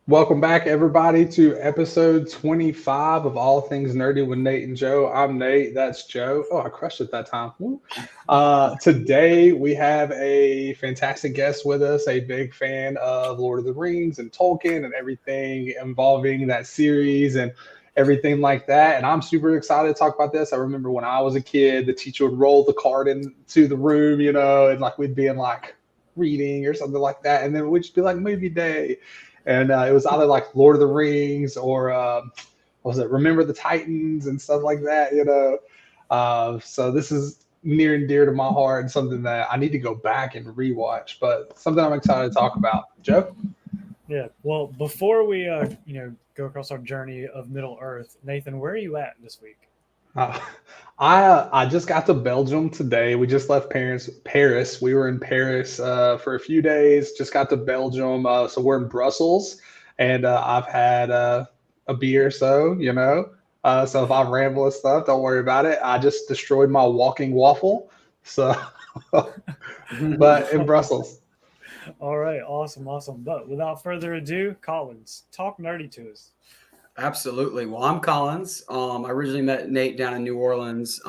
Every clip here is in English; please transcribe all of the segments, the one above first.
Welcome back, everybody, to episode 25 of All Things Nerdy with Nate and Joe. I'm Nate. That's Joe. Oh, I crushed it that time. Woo. Today, we have a fantastic guest with us, a big fan of Lord of the Rings and Tolkien and everything involving that series and everything like that. And I'm super excited to talk about this. I remember when I was a kid, the teacher would roll the card into the room, and like we'd be in like reading or something like that. And then we'd just be like movie day, and it was either like Lord of the Rings or what was it, Remember the Titans and stuff like that. So this is near and dear to my heart and something that I need to go back and rewatch, but something I'm excited to talk about. Joe? Yeah. Well, before we go across our journey of Middle Earth, Nathan, where are you at this week? Uh, I just got to Belgium today. We just left Paris. We were in Paris for a few days. Just got to Belgium. So we're in Brussels, and I've had a beer, so if I ramble and stuff, don't worry about it. I just destroyed my walking waffle. So, but in Brussels. All right, awesome, awesome. But without further ado, Collins, talk nerdy to us. Absolutely. Well, I'm Collins. I originally met Nate down in New Orleans,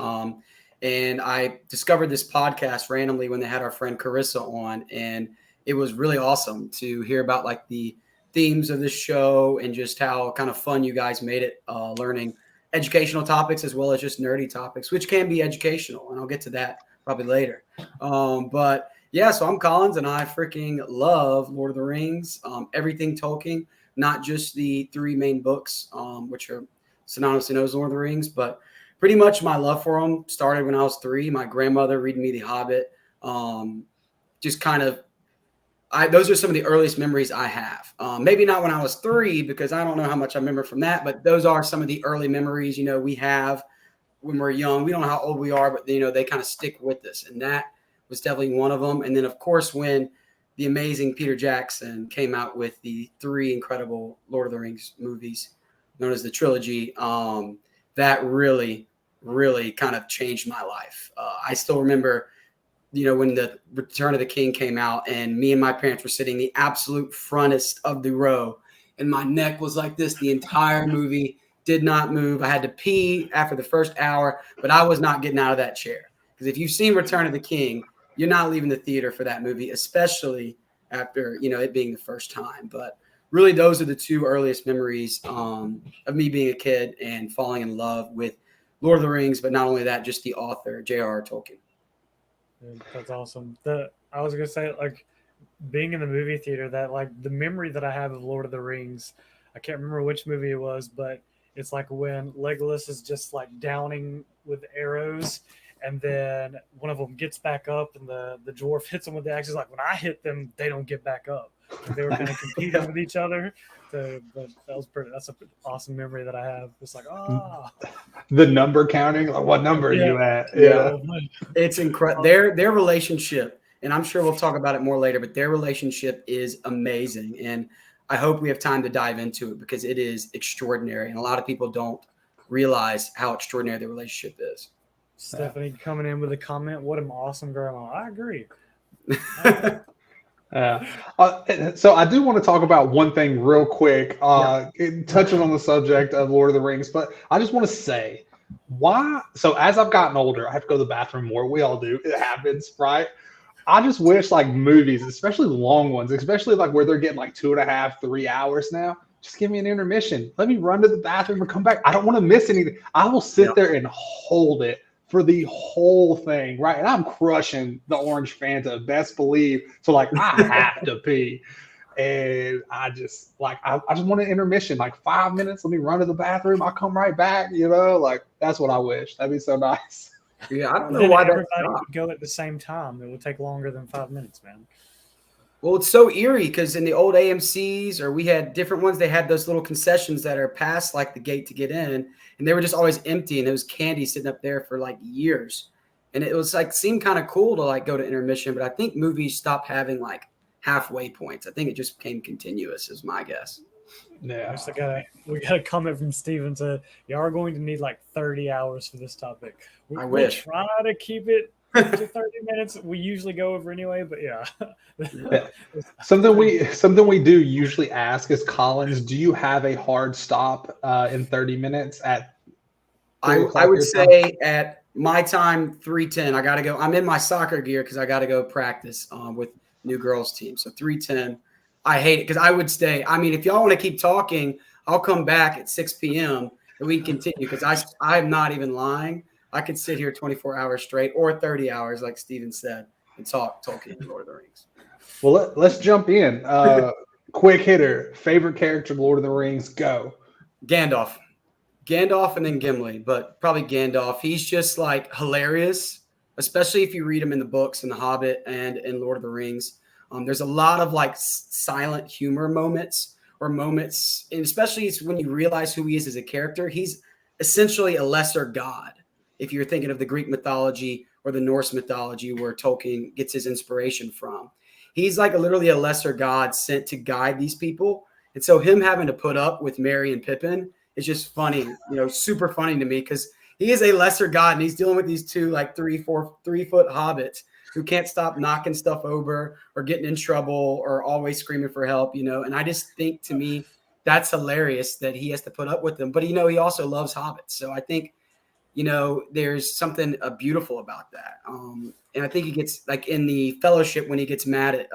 and I discovered this podcast randomly when they had our friend Carissa on, and it was really awesome to hear about like the themes of this show and just how kind of fun you guys made it, learning educational topics as well as just nerdy topics, which can be educational, and I'll get to that probably later. But yeah, so I'm Collins, and I freaking love Lord of the Rings, everything Tolkien, not just the three main books, which are synonymously known as Lord of the Rings, but pretty much my love for them started when I was 3. My grandmother reading me The Hobbit. Just kind of, those are some of the earliest memories I have. Maybe not when I was 3, because I don't know how much I remember from that, but those are some of the early memories, we have when we're young. We don't know how old we are, but, they kind of stick with us. And that was definitely one of them. And then, of course, when the amazing Peter Jackson came out with the 3 incredible Lord of the Rings movies known as the trilogy, that really, really kind of changed my life. I still remember, when the Return of the King came out and me and my parents were sitting the absolute frontest of the row, and my neck was like this the entire movie, did not move. I had to pee after the first hour, but I was not getting out of that chair. Because if you've seen Return of the King, you're not leaving the theater for that movie, especially after, it being the first time. But really, those are the 2 earliest memories of me being a kid and falling in love with Lord of the Rings. But not only that, just the author, J.R.R. Tolkien. That's awesome. I was gonna say, like, being in the movie theater, that like the memory that I have of Lord of the Rings, I can't remember which movie it was, but it's like when Legolas is just like downing with arrows, and then one of them gets back up, and the dwarf hits him with the axe. It's like, when I hit them, they don't get back up. Like, they were kind of competing with each other. So, but that's an awesome memory that I have. It's like, The number counting, like what number are you at? Yeah. It's incredible. Their relationship, and I'm sure we'll talk about it more later, but their relationship is amazing. And I hope we have time to dive into it because it is extraordinary. And a lot of people don't realize how extraordinary the relationship is. Stephanie coming in with a comment. What an awesome grandma. I agree. So I do want to talk about one thing real quick, touching on the subject of Lord of the Rings, but I just want to say why. So as I've gotten older, I have to go to the bathroom more. We all do. It happens, right? I just wish like movies, especially long ones, especially like where they're getting like 2.5, 3 hours now. Just give me an intermission. Let me run to the bathroom and come back. I don't want to miss anything. I will sit there and hold it for the whole thing, right? And I'm crushing the orange Fanta, best believe. So like I have to pee. And I just just want an intermission, like 5 minutes. Let me run to the bathroom. I'll come right back, like that's what I wish. That'd be so nice. Yeah, I don't know why everybody would go at the same time. It would take longer than 5 minutes, man. Well, it's so eerie because in the old AMCs, or we had different ones, they had those little concessions that are past like the gate to get in, and they were just always empty, and there was candy sitting up there for like years. And it was like seemed kind of cool to like go to intermission, but I think movies stopped having like halfway points. I think it just became continuous, is my guess. Yeah, we got a comment from Steven to y'all are going to need like 30 hours for this topic. I wish. We'll try to keep it to 30 minutes. We usually go over anyway, but yeah. Yeah. Something we do usually ask is, Collins, do you have a hard stop in 30 minutes at 3 I o'clock would your time? say at my time 3:10. I got to go. I'm in my soccer gear because I got to go practice with new girls team. So 3:10. I hate it because I would stay. I mean, if y'all want to keep talking, I'll come back at 6 p.m. and we can continue because I'm not even lying. I could sit here 24 hours straight or 30 hours, like Steven said, and talk Tolkien and Lord of the Rings. Well, let's jump in. Quick hitter, favorite character of Lord of the Rings, go. Gandalf and then Gimli, but probably Gandalf. He's just like hilarious, especially if you read him in the books in The Hobbit and in Lord of the Rings. There's a lot of like silent humor moments, and especially it's when you realize who he is as a character. He's essentially a lesser god. If you're thinking of the Greek mythology or the Norse mythology where Tolkien gets his inspiration from, he's like literally a lesser god sent to guide these people. And so him having to put up with Merry and Pippin is just funny, super funny to me because he is a lesser god and he's dealing with these two like 3-4 3-foot hobbits who can't stop knocking stuff over or getting in trouble or always screaming for help, And I just think, to me, that's hilarious that he has to put up with them. But, he also loves hobbits. So I think, there's something beautiful about that. And I think he gets, like, in the Fellowship when he gets mad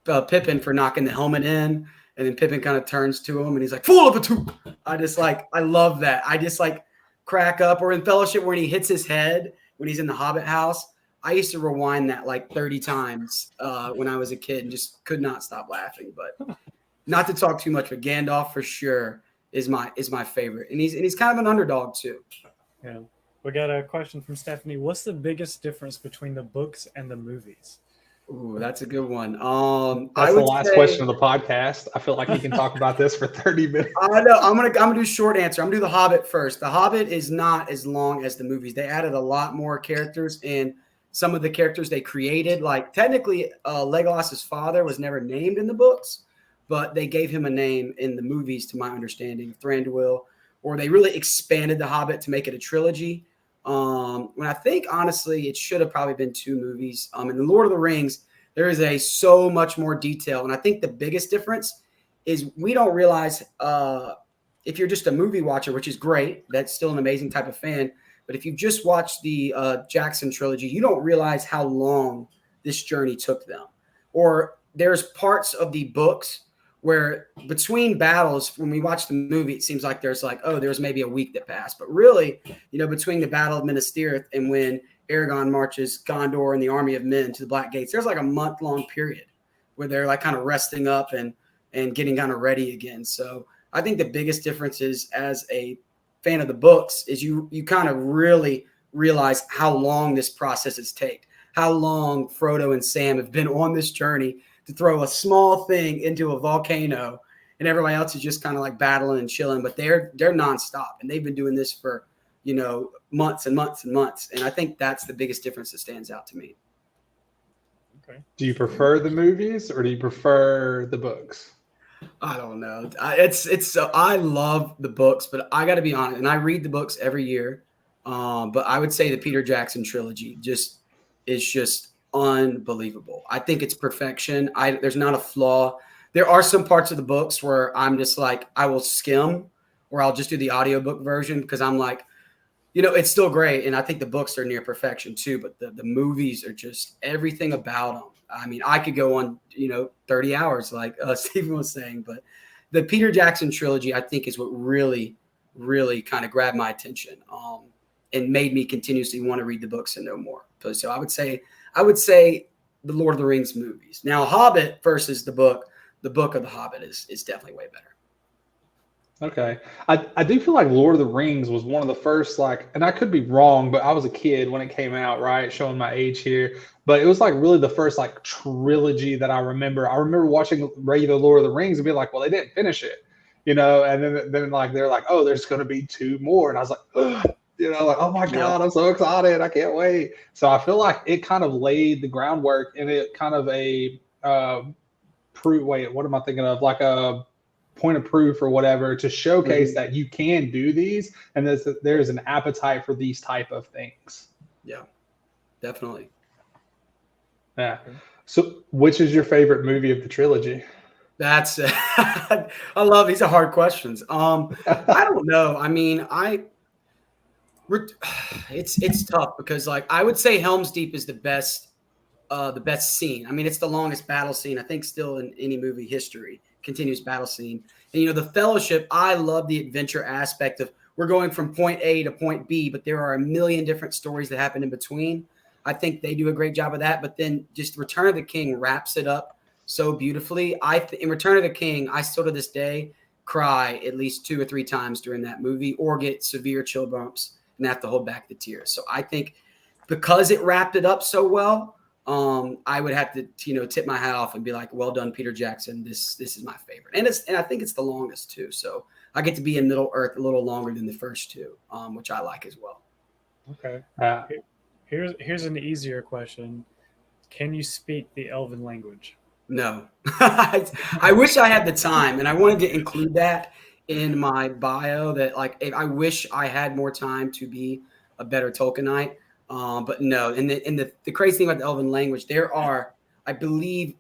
at Pippin for knocking the helmet in, and then Pippin kind of turns to him and he's like, "Fool of a toot!" I love that. I just like crack up. Or in Fellowship when he hits his head when he's in the Hobbit house. I used to rewind that like 30 times when I was a kid and just could not stop laughing. But not to talk too much, but Gandalf for sure is my favorite, and he's kind of an underdog too. Yeah, we got a question from Stephanie. What's the biggest difference between the books and the movies? Ooh, that's a good one. That's the last question of the podcast. I feel like he can talk about this for 30 minutes. I know. I'm gonna do a short answer. I'm gonna do The Hobbit first. The Hobbit is not as long as the movies. They added a lot more characters, and some of the characters they created, like technically Legolas's father was never named in the books, but they gave him a name in the movies, to my understanding, Thranduil, or they really expanded The Hobbit to make it a trilogy. When I think, honestly, it should have probably been 2 movies. In The Lord of the Rings, there is so much more detail. And I think the biggest difference is we don't realize if you're just a movie watcher, which is great, that's still an amazing type of fan. But if you just watch the Jackson trilogy, you don't realize how long this journey took them. Or there's parts of the books where between battles, when we watch the movie, it seems like there's maybe a week that passed. But really, between the Battle of Minas Tirith and when Aragorn marches Gondor and the army of men to the Black Gates, there's like a month-long period where they're like kind of resting up and getting kind of ready again. So I think the biggest difference is, as a fan of the books, is you kind of really realize how long this process has taken, how long Frodo and Sam have been on this journey to throw a small thing into a volcano, and everybody else is just kind of like battling and chilling, but they're nonstop, and they've been doing this for months and months and months. And I think that's the biggest difference that stands out to me. Okay. Do you prefer the movies or do you prefer the books? I don't know. I love the books, but I got to be honest, and I read the books every year. But I would say the Peter Jackson trilogy is just unbelievable. I think it's perfection. There's not a flaw. There are some parts of the books where I'm just like, I will skim, or I'll just do the audiobook version because I'm like, it's still great. And I think the books are near perfection too, but the movies are just everything about them. I mean, I could go on, 30 hours like Stephen was saying, but the Peter Jackson trilogy, I think, is what really, really kind of grabbed my attention and made me continuously want to read the books and know more. So I would say the Lord of the Rings movies. Now, Hobbit versus the book of the Hobbit is definitely way better. Okay. I do feel like Lord of the Rings was one of the first, and I could be wrong, but I was a kid when it came out, right? Showing my age here. But it was really the first trilogy that I remember. I remember watching regular Lord of the Rings and being like, well, they didn't finish it, and then they're like, oh, there's going to be 2 more. And I was like, ugh, oh my God, I'm so excited. I can't wait. So I feel like it kind of laid the groundwork, and it kind of what am I thinking of? Like a point of proof or whatever to showcase that you can do these, and there's an appetite for these type of things. Yeah. definitely. Yeah. So, which is your favorite movie of the trilogy? That's I love these are hard questions. I don't know. I mean, it's tough because like I would say Helm's Deep is the best scene. I mean, it's the longest battle scene I think still in any movie history. Continuous battle scene. And the Fellowship, I love the adventure aspect of we're going from point A to point B, but there are a million different stories that happen in between. I think they do a great job of that, but then just Return of the King wraps it up so beautifully. In Return of the King, I still to this day cry at least 2 or 3 times during that movie or get severe chill bumps and have to hold back the tears. So I think because it wrapped it up so well, I would have to, tip my hat off and be like, well done, Peter Jackson. This is my favorite. And I think it's the longest too. So I get to be in Middle Earth a little longer than the first two, which I like as well. Okay. Here's an easier question. Can you speak the Elven language? No. I wish I had the time, and I wanted to include that in my bio that I wish I had more time to be a better Tolkienite. But no, and the crazy thing about the Elven language, there are, I believe,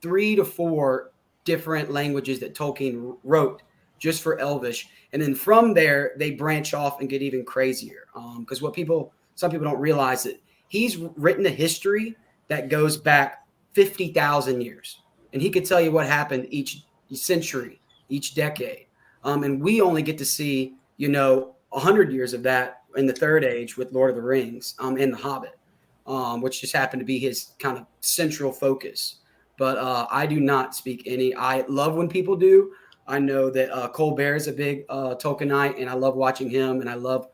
3 to 4 different languages that Tolkien wrote just for Elvish, and then from there they branch off and get even crazier. Because some people don't realize that he's written a history that goes back 50,000 years, and he could tell you what happened each century, each decade, and we only get to see 100 years of that in the Third Age with Lord of the Rings and The Hobbit, which just happened to be his kind of central focus. But I do not speak any. I love when people do. I know that Colbert is a big Tolkienite, and I love watching him, and I love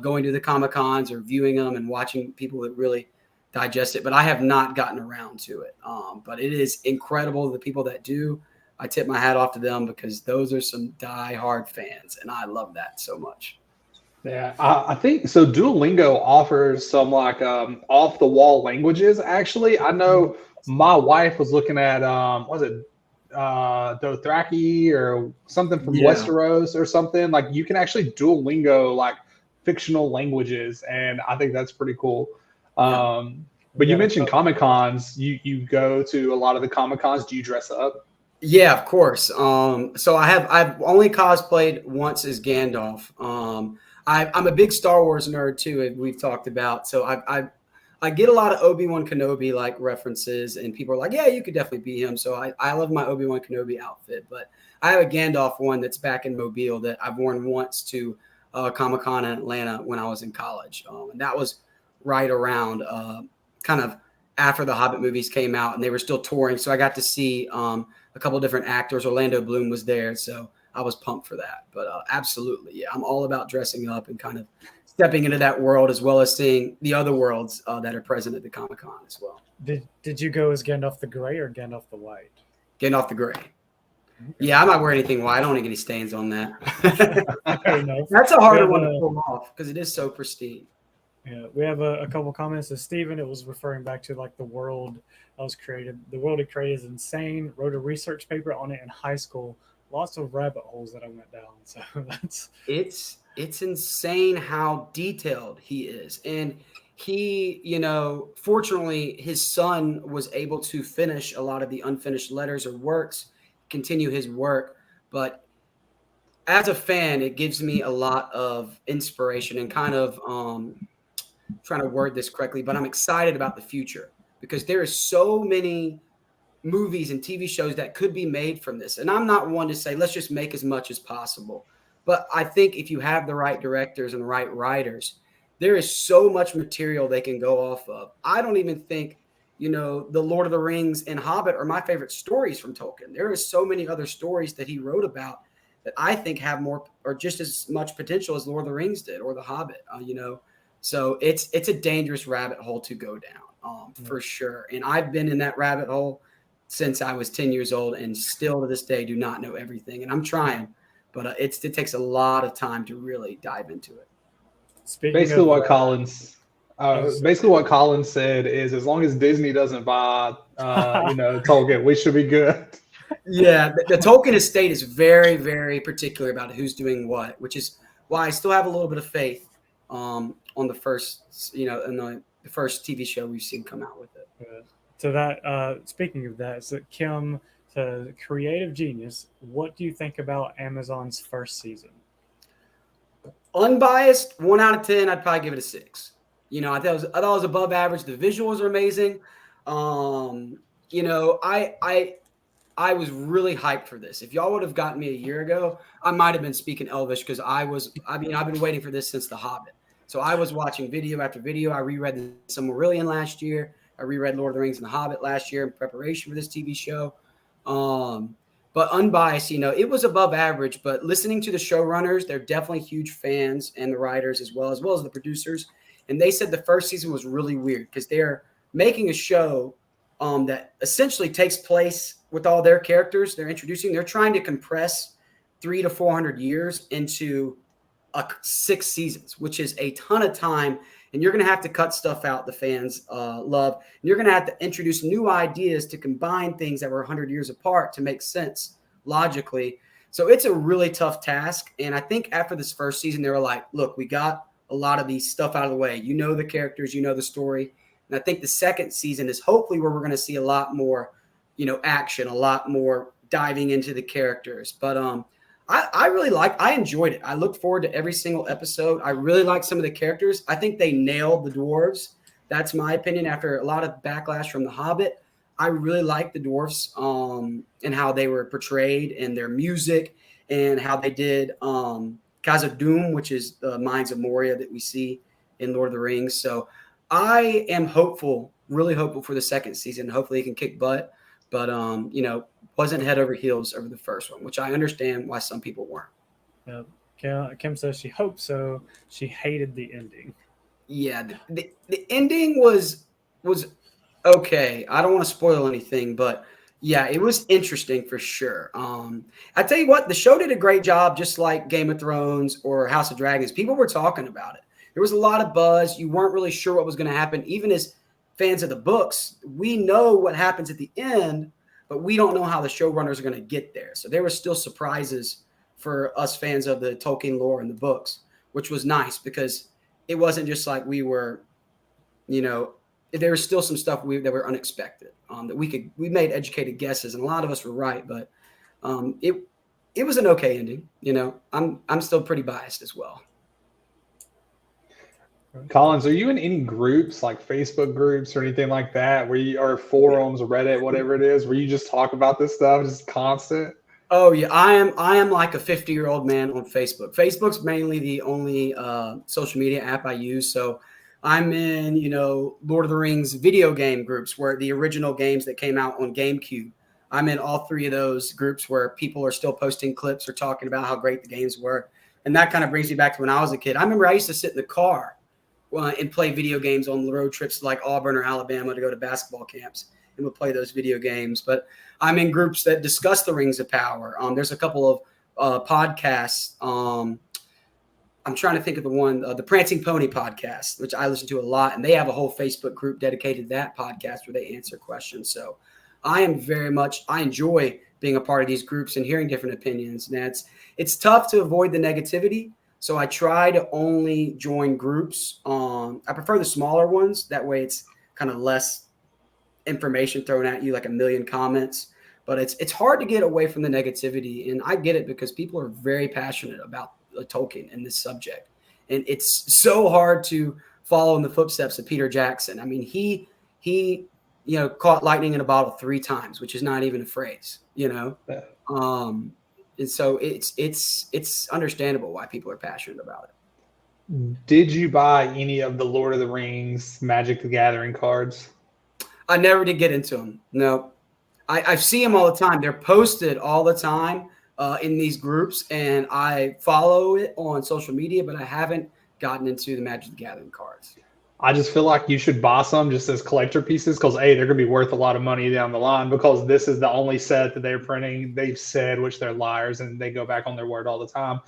going to the Comic-Cons or viewing them and watching people that really digest it. But I have not gotten around to it. But it is incredible, the people that do. I tip my hat off to them because those are some die-hard fans, and I love that so much. Yeah, I think so. Duolingo offers some off the wall languages. Actually, I know my wife was looking at was it Dothraki or something from Westeros or something. Like you can actually Duolingo like fictional languages, and I think that's pretty cool. But you mentioned Comic Cons. You go to a lot of the Comic Cons. Do you dress up? Yeah, of course. So I've only cosplayed once as Gandalf. I'm a big Star Wars nerd too, we've talked about. So I get a lot of Obi-Wan Kenobi like references, and people are like, yeah, you could definitely be him. So I love my Obi-Wan Kenobi outfit, but I have a Gandalf one that's back in Mobile that I've worn once to Comic-Con in Atlanta when I was in college. And that was right around kind of after the Hobbit movies came out and they were still touring. So I got to see a couple different actors. Orlando Bloom was there. So I was pumped for that. But absolutely, yeah, I'm all about dressing up and kind of stepping into that world as well as seeing the other worlds that are present at the Comic-Con as well. Did you go as Gandalf the Gray or Gandalf the White? Gandalf the Gray. Okay. Yeah, I might wear anything white. I don't want to get any stains on that. That's a harder one to pull off because it is so pristine. Yeah, we have a couple comments. So Steven, it was referring back to like the world that was created. The world he created is insane. Wrote a research paper on it in high school. Lots of rabbit holes that I went down. So it's insane how detailed he is. And he, fortunately his son was able to finish a lot of the unfinished letters or works, continue his work. But as a fan, it gives me a lot of inspiration and kind of trying to word this correctly, but I'm excited about the future because there is so many movies and TV shows that could be made from this. And I'm not one to say, let's just make as much as possible. But I think if you have the right directors and the right writers, there is so much material they can go off of. I don't even think, the Lord of the Rings and Hobbit are my favorite stories from Tolkien. There are so many other stories that he wrote about that I think have more or just as much potential as Lord of the Rings did or the Hobbit, So it's a dangerous rabbit hole to go down, for sure. And I've been in that rabbit hole since I was 10 years old and still to this day do not know everything. And I'm trying, but it takes a lot of time to really dive into it. Basically what Colin said is as long as Disney doesn't buy, Tolkien, we should be good. Yeah, the Tolkien estate is very, very particular about who's doing what, which is why I still have a little bit of faith on the first, in the first TV show we've seen come out with it. So that speaking of that, so Kim, to creative genius, what do you think about Amazon's first season? Unbiased, 1 out of 10, I'd probably give it a 6. I thought it was above average. The visuals are amazing. I was really hyped for this. If y'all would have gotten me a year ago, I might have been speaking Elvish because I've been waiting for this since The Hobbit. So I was watching video after video. I reread the Silmarillion last year. I reread Lord of the Rings and The Hobbit last year in preparation for this TV show. But unbiased, it was above average. But listening to the showrunners, they're definitely huge fans, and the writers as well as the producers. And they said the first season was really weird because they're making a show that essentially takes place with all their characters they're trying to compress 300 to 400 years into 6 seasons, which is a ton of time. And you're going to have to cut stuff out the fans love. And you're going to have to introduce new ideas to combine things that were 100 years apart to make sense logically. So it's a really tough task. And I think after this first season, they were like, look, we got a lot of these stuff out of the way. The characters, the story. And I think the second season is hopefully where we're going to see a lot more, action, a lot more diving into the characters. But I enjoyed it. I looked forward to every single episode. I really liked some of the characters. I think they nailed the dwarves. That's my opinion after a lot of backlash from The Hobbit. I really liked the dwarves and how they were portrayed and their music and how they did Khazad-dûm, which is the Mines of Moria that we see in Lord of the Rings. So I am hopeful, really hopeful for the second season. Hopefully it can kick butt, but wasn't head over heels over the first one, which I understand why some people weren't. Kim says she hopes so. She hated the ending. Yeah, the ending was okay. I don't want to spoil anything, but yeah, it was interesting for sure. I tell you what, the show did a great job, just like Game of Thrones or House of Dragons. People were talking about it. There was a lot of buzz. You weren't really sure what was going to happen. Even as fans of the books, we know what happens at the end, but we don't know how the showrunners are going to get there. So there were still surprises for us fans of the Tolkien lore and the books, which was nice because it wasn't just like we were, there was still some stuff that were unexpected that we made educated guesses, and a lot of us were right, but it was an okay ending. I'm still pretty biased as well. Collins, are you in any groups like Facebook groups or anything like that or forums or Reddit, whatever it is, where you just talk about this stuff, just constant? Oh yeah, I am like a 50-year-old man on Facebook. Facebook's mainly the only social media app I use. So I'm in, Lord of the Rings video game groups where the original games that came out on GameCube. I'm in all 3 of those groups where people are still posting clips or talking about how great the games were. And that kind of brings me back to when I was a kid. I remember I used to sit in the car and play video games on road trips like Auburn or Alabama to go to basketball camps, and would play those video games. But I'm in groups that discuss the Rings of Power. There's a couple of podcasts. I'm trying to think of the one, the Prancing Pony podcast, which I listen to a lot, and they have a whole Facebook group dedicated to that podcast where they answer questions. So I enjoy being a part of these groups and hearing different opinions. And it's tough to avoid the negativity. So I try to only join groups. I prefer the smaller ones. That way it's kind of less information thrown at you, like a million comments. But it's hard to get away from the negativity. And I get it because people are very passionate about Tolkien and this subject. And it's so hard to follow in the footsteps of Peter Jackson. I mean, he caught lightning in a bottle 3 times, which is not even a phrase, Yeah. And so it's understandable why people are passionate about it. Did you buy any of the Lord of the Rings Magic the Gathering cards? I never did get into them. No, I see them all the time. They're posted all the time in these groups, and I follow it on social media, but I haven't gotten into the Magic the Gathering cards. I just feel like you should buy some just as collector pieces because, A, they're going to be worth a lot of money down the line because this is the only set that they're printing. They've said, which they're liars, and they go back on their word all the time.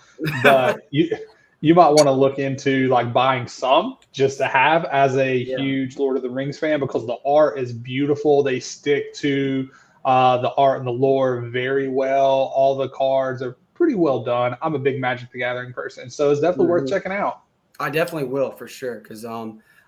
But you might want to look into like buying some just to have as a huge Lord of the Rings fan because the art is beautiful. They stick to the art and the lore very well. All the cards are pretty well done. I'm a big Magic the Gathering person, so it's definitely worth checking out. I definitely will for sure because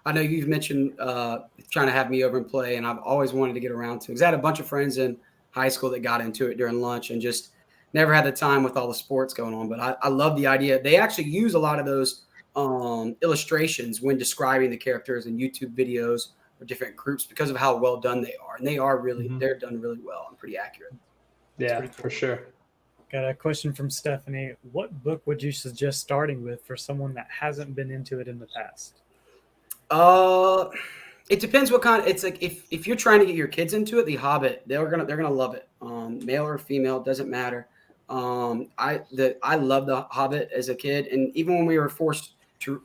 I know you've mentioned trying to have me over and play, and I've always wanted to get around to because I had a bunch of friends in high school that got into it during lunch and just never had the time with all the sports going on. But I love the idea. They actually use a lot of those illustrations when describing the characters in YouTube videos or different groups because of how well done they are. And they are really, they're done really well and pretty accurate. Yeah, for sure. Got a question from Stephanie. What book would you suggest starting with for someone that hasn't been into it in the past? It depends what kind. It's like if you're trying to get your kids into it, The Hobbit, they're gonna love it. Male or female, doesn't matter. I loved The Hobbit as a kid, and even when we were forced to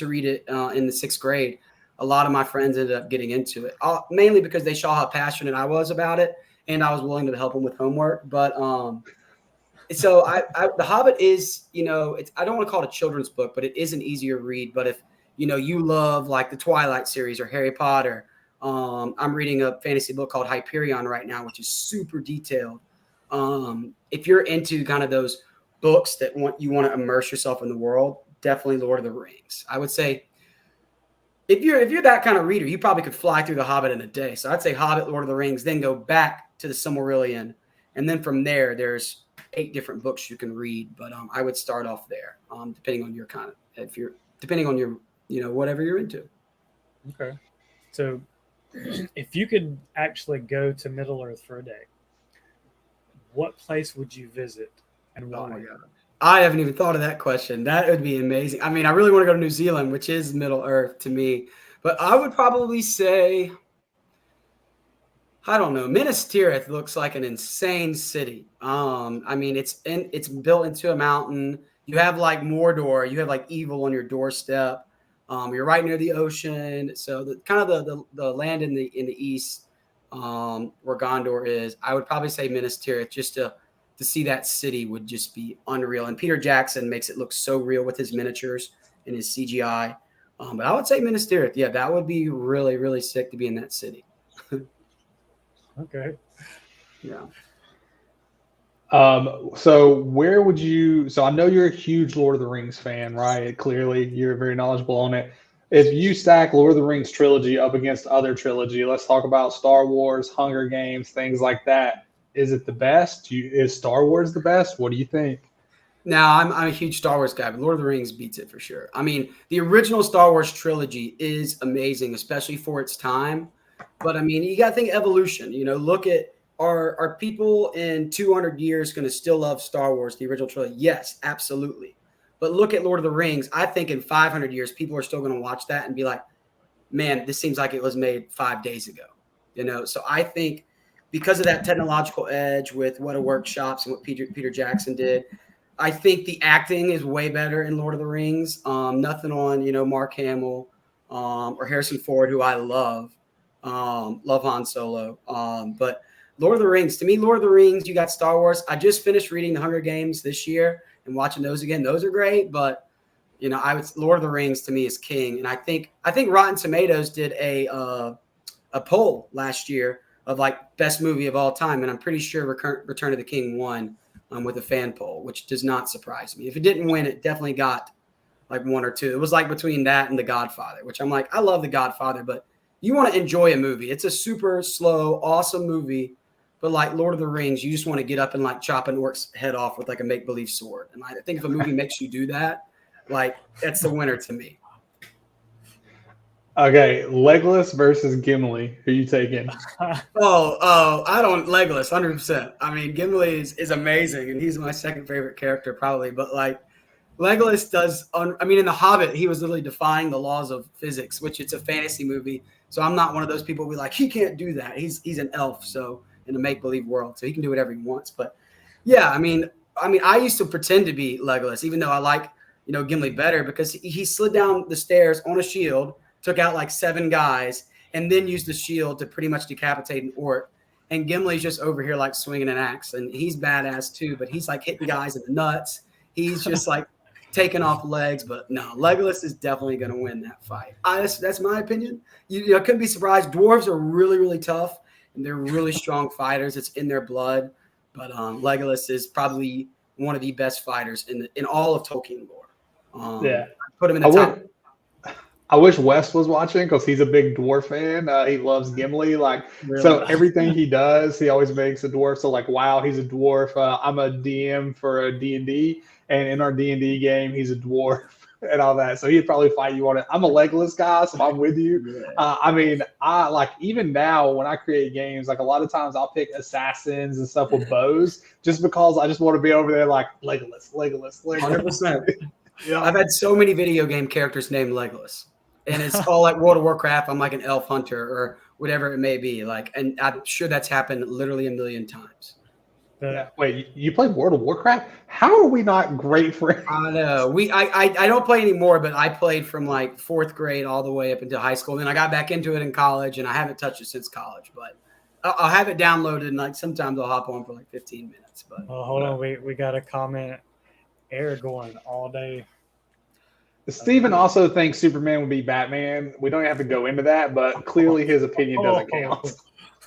read it in the 6th grade, a lot of my friends ended up getting into it, mainly because they saw how passionate I was about it, and I was willing to help them with homework. But so The Hobbit is, I don't want to call it a children's book, but it is an easier read. But if you love like the Twilight series or Harry Potter, I'm reading a fantasy book called Hyperion right now, which is super detailed. If you're into kind of those books that you want to immerse yourself in the world, definitely Lord of the Rings. I would say if you're that kind of reader, you probably could fly through The Hobbit in a day. So I'd say Hobbit, Lord of the Rings, then go back to the Silmarillion, and then from there, there's 8 different books you can read. But I would start off there, depending on your whatever you're into. Okay, so if you could actually go to Middle Earth for a day, what place would you visit and why? Oh my God. I haven't even thought of that question. That would be amazing. I mean, I really want to go to New Zealand, which is Middle Earth to me. But I would probably say, I don't know. Minas Tirith looks like an insane city. I mean, it's built into a mountain. You have like Mordor. You have like evil on your doorstep. You're right near the ocean. So the land in the east, where Gondor is, I would probably say Minas Tirith, just to see that city would just be unreal. And Peter Jackson makes it look so real with his miniatures and his CGI. But I would say Minas Tirith. Yeah, that would be really, really sick to be in that city. Okay. Yeah. So where would you? So I know you're a huge Lord of the Rings fan, right? Clearly, you're very knowledgeable on it. If you stack Lord of the Rings trilogy up against other trilogy, let's talk about Star Wars, Hunger Games, things like that. Is it the best? Is Star Wars the best? What do you think? Now, I'm a huge Star Wars guy, but Lord of the Rings beats it for sure. I mean, the original Star Wars trilogy is amazing, especially for its time. But I mean, you got to think evolution. Look at are people in 200 years going to still love Star Wars, the original trilogy? Yes, absolutely. But look at Lord of the Rings. I think in 500 years, people are still going to watch that and be like, man, this seems like it was made 5 days ago. So I think because of that technological edge with What a Workshops and what Peter Jackson did, I think the acting is way better in Lord of the Rings. Nothing on, Mark Hamill or Harrison Ford, who I love. Love Han Solo. But Lord of the Rings, to me, Lord of the Rings, you got Star Wars. I just finished reading The Hunger Games this year and watching those again. Those are great, but Lord of the Rings to me is king. And I think Rotten Tomatoes did a poll last year of like best movie of all time, and I'm pretty sure Return of the King won with a fan poll, which does not surprise me. If it didn't win, it definitely got like 1 or 2. It was like between that and The Godfather, which I'm like, I love The Godfather, but you want to enjoy a movie. It's a super slow, awesome movie. But like Lord of the Rings, you just want to get up and like chop an orc's head off with like a make-believe sword. And I think if a movie makes you do that, like that's the winner to me. Okay, Legolas versus Gimli. Who you taking? I don't Legolas 100%. I mean, Gimli is amazing, and he's my second favorite character probably. But like Legolas does, in The Hobbit, he was literally defying the laws of physics, which it's a fantasy movie. So I'm not one of those people who be like, he can't do that. He's an elf, so in a make-believe world, so he can do whatever he wants. But yeah, I mean, I used to pretend to be Legolas, even though I like, Gimli better because he slid down the stairs on a shield, took out like 7 guys, and then used the shield to pretty much decapitate an orc. And Gimli's just over here like swinging an axe, and he's badass too, but he's like hitting guys in the nuts. He's just like taking off legs. But no, Legolas is definitely going to win that fight. That's my opinion. You couldn't be surprised. Dwarves are really, really tough, and they're really strong fighters. It's in their blood. But Legolas is probably one of the best fighters in all of Tolkien lore. Yeah, put him in the top. I wish Wes was watching because he's a big dwarf fan. He loves Gimli. Like, Really? so everything he does, he always makes a dwarf. So like, wow, he's a dwarf. I'm a DM for a D&D, and in our D&D game, he's a dwarf and all that. So he'd probably fight you on it. I'm a Legolas guy, so I'm with you. Yeah. I mean, I like even now when I create games, like a lot of times I'll pick assassins and stuff with bows just because I just want to be over there like Legolas. 100%. Yeah. I've had so many video game characters named Legolas. And it's all like World of Warcraft. I'm like an elf hunter or whatever it may be. Like, and I'm sure that's happened literally a million times. Yeah. Wait, you play World of Warcraft? How are we not great friends? I know. I don't play anymore, but I played from like 4th grade all the way up into high school. Then I got back into it in college, and I haven't touched it since college. But I'll have it downloaded, and like sometimes I'll hop on for like 15 minutes. But hold on, we got a comment. Aragorn all day. Steven also thinks Superman would be Batman. We don't have to go into that, but clearly his opinion doesn't count.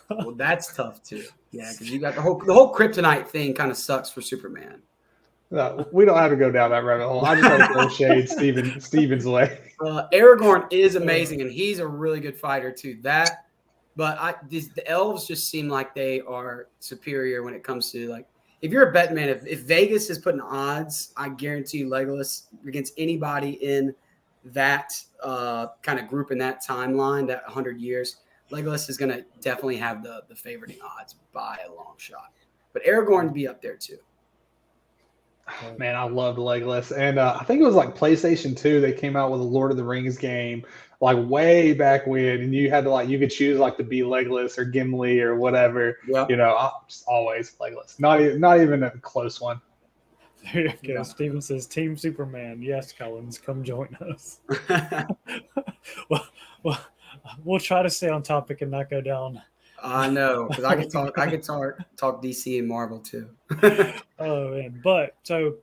Well, that's tough too. Yeah, because you got the whole kryptonite thing kind of sucks for Superman. No, we don't have to go down that rabbit hole. I just want to throw shade Steven's way. Aragorn is amazing, and he's a really good fighter too. But the elves just seem like they are superior when it comes to like. If you're a bet man, if Vegas is putting odds, I guarantee you Legolas against anybody in that kind of group in that timeline, that 100 years, Legolas is going to definitely have the favoriting odds by a long shot. But Aragorn would be up there too. Man, I loved Legolas. And I think it was like PlayStation 2, they came out with a Lord of the Rings game like way back when, and you had to like you could choose like to be Legolas or Gimli or whatever. Yep. You know, just always Legolas. Not even a close one. There you go. Yeah. Steven says, "Team Superman." Yes, Collins, come join us. well, we'll try to stay on topic and not go down. I know, because I could talk DC and Marvel too. Oh man, but so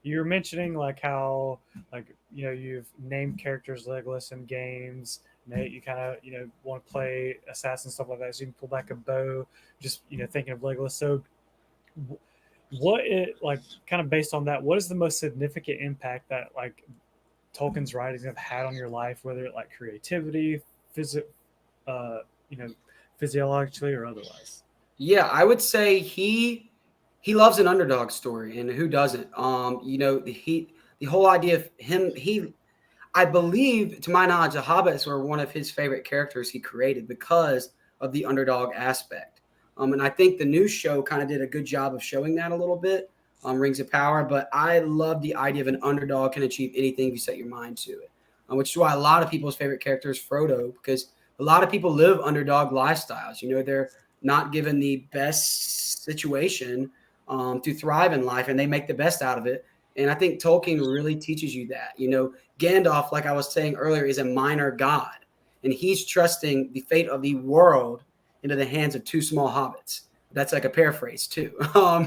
you were mentioning like how like you've named characters Legolas in games. Nate, you kind of want to play assassin stuff like that, so you can pull back a bow. Just thinking of Legolas. So what it like kind of based on that, what is the most significant impact that like Tolkien's writings have had on your life, whether it like creativity, physiologically or otherwise? Yeah, I would say he loves an underdog story, and who doesn't? The whole idea of him, I believe, to my knowledge, the Hobbits were one of his favorite characters he created because of the underdog aspect. And I think the new show kind of did a good job of showing that a little bit on Rings of Power. But I love the idea of an underdog can achieve anything if you set your mind to it, which is why a lot of people's favorite character is Frodo, because a lot of people live underdog lifestyles. They're not given the best situation to thrive in life, and they make the best out of it. And I think Tolkien really teaches you that. Gandalf, like I was saying earlier, is a minor god, and he's trusting the fate of the world into the hands of 2 small hobbits. That's like a paraphrase too.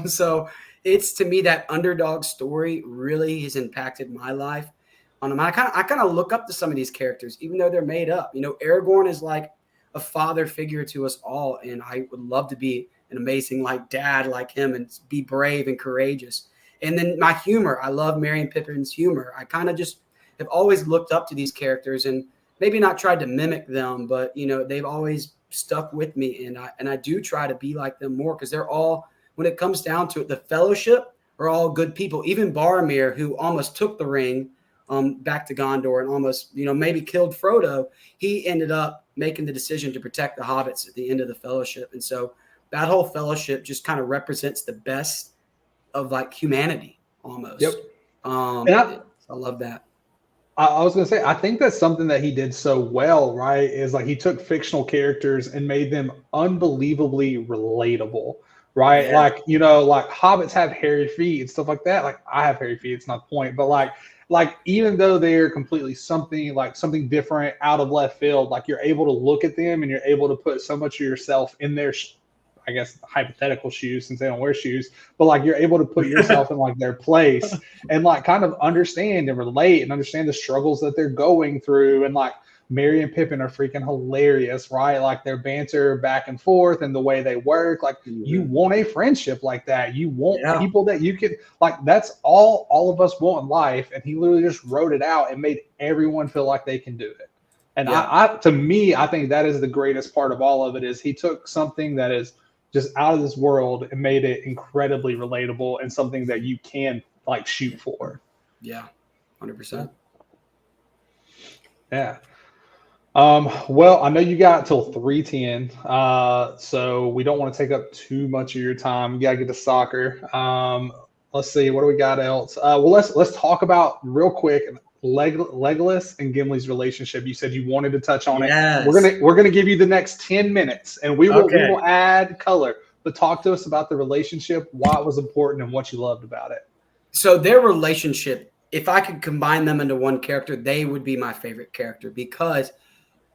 So it's, to me, that underdog story really has impacted my life. I kind of look up to some of these characters, even though they're made up. Aragorn is like a father figure to us all, and I would love to be an amazing like dad like him and be brave and courageous. And then my humor, I love Merry and Pippin's humor. I kind of just have always looked up to these characters and maybe not tried to mimic them, but they've always stuck with me, and I do try to be like them more, because they're all, when it comes down to it, the Fellowship are all good people. Even Boromir, who almost took the ring back to Gondor and almost maybe killed Frodo, he ended up making the decision to protect the hobbits at the end of the Fellowship. And so that whole Fellowship just kind of represents the best of like humanity almost. Yep. I love that. I was going to say, I think that's something that he did so well, right? Is like he took fictional characters and made them unbelievably relatable, right? Yeah. Like, like hobbits have hairy feet and stuff like that. Like I have hairy feet, it's not the point, but like even though they're completely something different out of left field, like you're able to look at them and you're able to put so much of yourself in their, I guess, hypothetical shoes, since they don't wear shoes, but like you're able to put yourself in like their place and like kind of understand and relate and understand the struggles that they're going through. And like Merry and Pippin are freaking hilarious, right? Like their banter back and forth and the way they work. Like you want a friendship like that. You want people that you can, like, that's all of us want in life. And he literally just wrote it out and made everyone feel like they can do it. And to me, I think that is the greatest part of all of it is he took something that is just out of this world and made it incredibly relatable and something that you can like shoot for. Yeah, 100%. Yeah. Well, I know you got till 3:10, so we don't want to take up too much of your time. You gotta get to soccer. Let's see, what do we got else? Well, let's talk about real quick Legolas and Gimli's relationship. You said you wanted to touch on Yes. it. We're gonna give you the next 10 minutes, and we will add color. But talk to us about the relationship, why it was important, and what you loved about it. So their relationship, if I could combine them into one character, they would be my favorite character because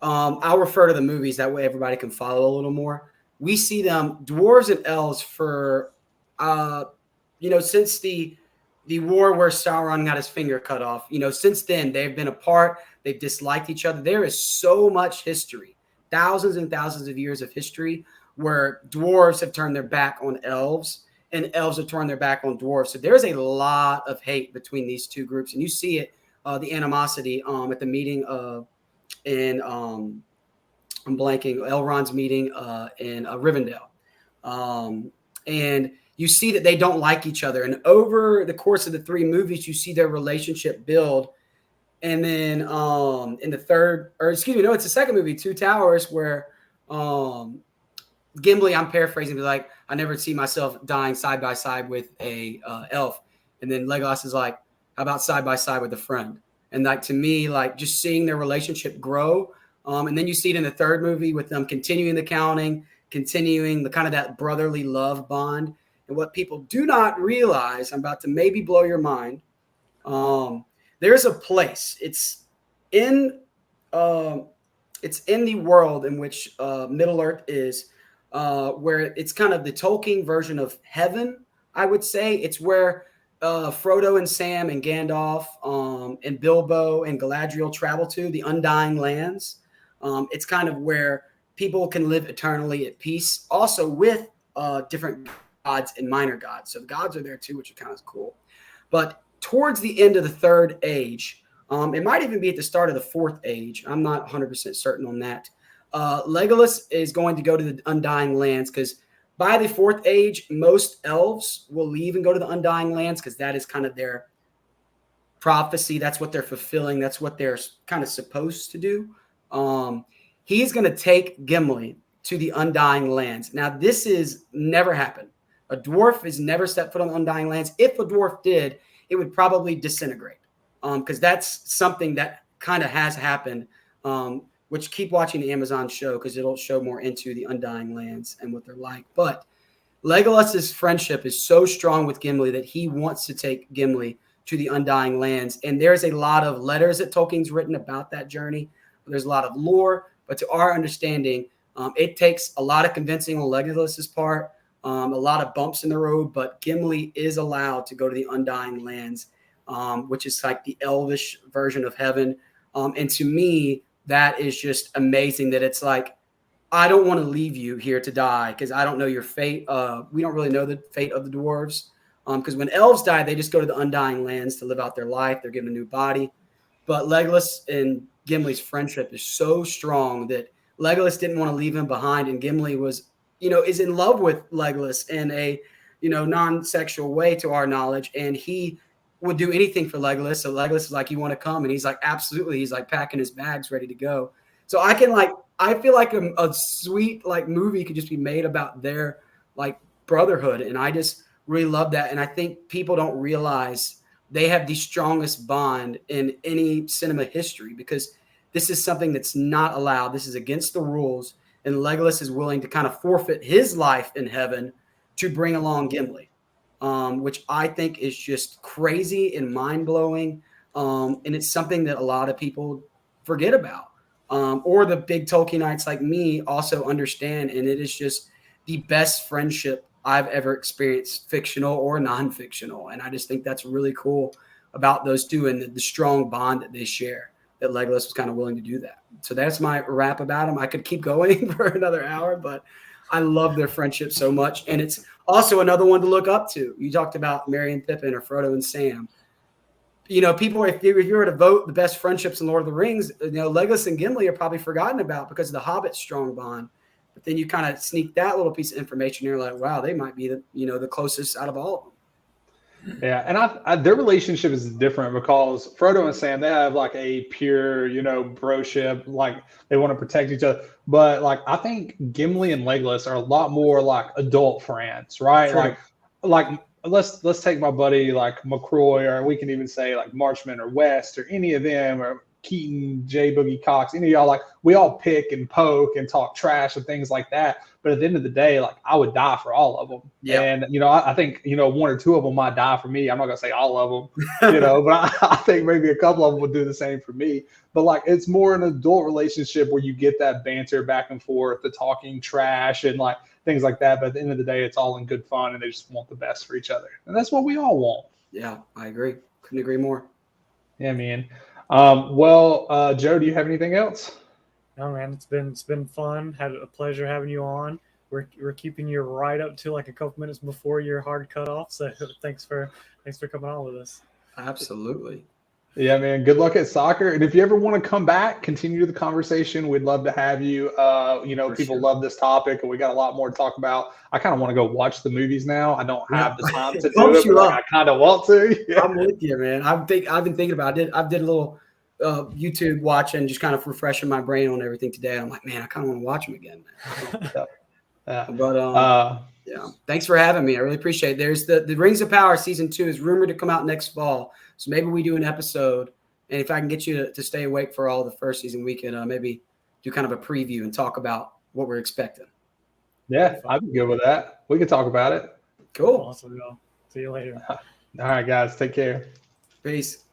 I'll refer to the movies that way everybody can follow a little more. We see them dwarves and elves for since the war where Sauron got his finger cut off. Since then they've been apart. They've disliked each other. There is so much history, thousands and thousands of years of history where dwarves have turned their back on elves and elves have turned their back on dwarves. So there's a lot of hate between these two groups, and you see it, the animosity at the meeting I'm blanking, Elrond's meeting in Rivendell. And you see that they don't like each other. And over the course of the 3 movies, you see their relationship build. And then in the second movie, Two Towers, where Gimli, I'm paraphrasing, but like, I never see myself dying side by side with a elf. And then Legolas is like, how about side by side with a friend? And like, to me, like just seeing their relationship grow. And then you see it in the 3rd movie with them continuing the counting, continuing the kind of that brotherly love bond. And what people do not realize, I'm about to maybe blow your mind. There's a place. It's in the world in which Middle Earth is, where it's kind of the Tolkien version of heaven, I would say. It's where Frodo and Sam and Gandalf and Bilbo and Galadriel travel to, the Undying Lands. It's kind of where people can live eternally at peace, also with different gods and minor gods. So the gods are there too, which is kind of cool. But towards the end of the 3rd age, it might even be at the start of the 4th age. I'm not 100% certain on that. Legolas is going to go to the Undying Lands because by the 4th age, most elves will leave and go to the Undying Lands because that is kind of their prophecy. That's what they're fulfilling. That's what they're kind of supposed to do. He's going to take Gimli to the Undying Lands. Now, this is never happened. A dwarf has never set foot on the Undying Lands. If a dwarf did, it would probably disintegrate because that's something that kind of has happened, which keep watching the Amazon show because it'll show more into the Undying Lands and what they're like. But Legolas's friendship is so strong with Gimli that he wants to take Gimli to the Undying Lands. And there's a lot of letters that Tolkien's written about that journey. There's a lot of lore, but to our understanding, it takes a lot of convincing on Legolas's part, a lot of bumps in the road, but Gimli is allowed to go to the Undying Lands, which is like the elvish version of heaven. And to me, that is just amazing that it's like, I don't want to leave you here to die because I don't know your fate. We don't really know the fate of the dwarves because when elves die, they just go to the Undying Lands to live out their life. They're given a new body. But Legolas and Gimli's friendship is so strong that Legolas didn't want to leave him behind. And Gimli was, is in love with Legolas in a, non-sexual way to our knowledge. And he would do anything for Legolas. So Legolas is like, you want to come? And he's like, absolutely. He's like packing his bags, ready to go. So I feel like a sweet movie could just be made about their brotherhood. And I just really love that. And I think people don't realize they have the strongest bond in any cinema history because this is something that's not allowed. This is against the rules. And Legolas is willing to kind of forfeit his life in heaven to bring along Gimli, which I think is just crazy and mind-blowing. And it's something that a lot of people forget about. Or the big Tolkienites like me also understand. And it is just the best friendship I've ever experienced, fictional or non-fictional. And I just think that's really cool about those two and the strong bond that they share, that Legolas was kind of willing to do that. So that's my wrap about them. I could keep going for another hour, but I love their friendship so much. And it's also another one to look up to. You talked about Merry and Pippin or Frodo and Sam. people, if you were to vote the best friendships in Lord of the Rings, Legolas and Gimli are probably forgotten about because of the Hobbit's strong bond. But then you kind of sneak that little piece of information, and you're like, wow, they might be the closest out of all of them. Yeah, and their relationship is different because Frodo and Sam, they have like a pure, broship, like they want to protect each other. But like I think Gimli and Legolas are a lot more like adult friends, right? True. Like let's take my buddy like McCroy, or we can even say like Marchman or West or any of them, or Keaton, J Boogie Cox, any of y'all. Like we all pick and poke and talk trash and things like that. But at the end of the day, like I would die for all of them. Yeah. And, I think, one or two of them might die for me. I'm not going to say all of them, but I think maybe a couple of them would do the same for me. But like, it's more an adult relationship where you get that banter back and forth, the talking trash and like things like that. But at the end of the day, it's all in good fun and they just want the best for each other. And that's what we all want. Yeah, I agree. Couldn't agree more. Yeah, man. Joe, do you have anything else? No, man, it's been fun. Had a pleasure having you on. We're keeping you right up to like a couple minutes before your hard cutoff. So thanks for coming on with us. Absolutely. Yeah, man. Good luck at soccer. And if you ever want to come back, continue the conversation. We'd love to have you. People love this topic, and we got a lot more to talk about. I kind of want to go watch the movies now. I don't have the time to do it, but I kind of want to. Yeah. I'm with you, man. I've been thinking about it. I did a little YouTube watch and just kind of refreshing my brain on everything today. I'm like, man, I kind of want to watch them again. Yeah. Thanks for having me. I really appreciate it. There's the Rings of Power season 2 is rumored to come out next fall. So maybe we do an episode, and if I can get you to stay awake for all the first season, we can maybe do kind of a preview and talk about what we're expecting. Yeah, I'd be good with that. We can talk about it. Cool. Awesome. See you later. All right, guys. Take care. Peace.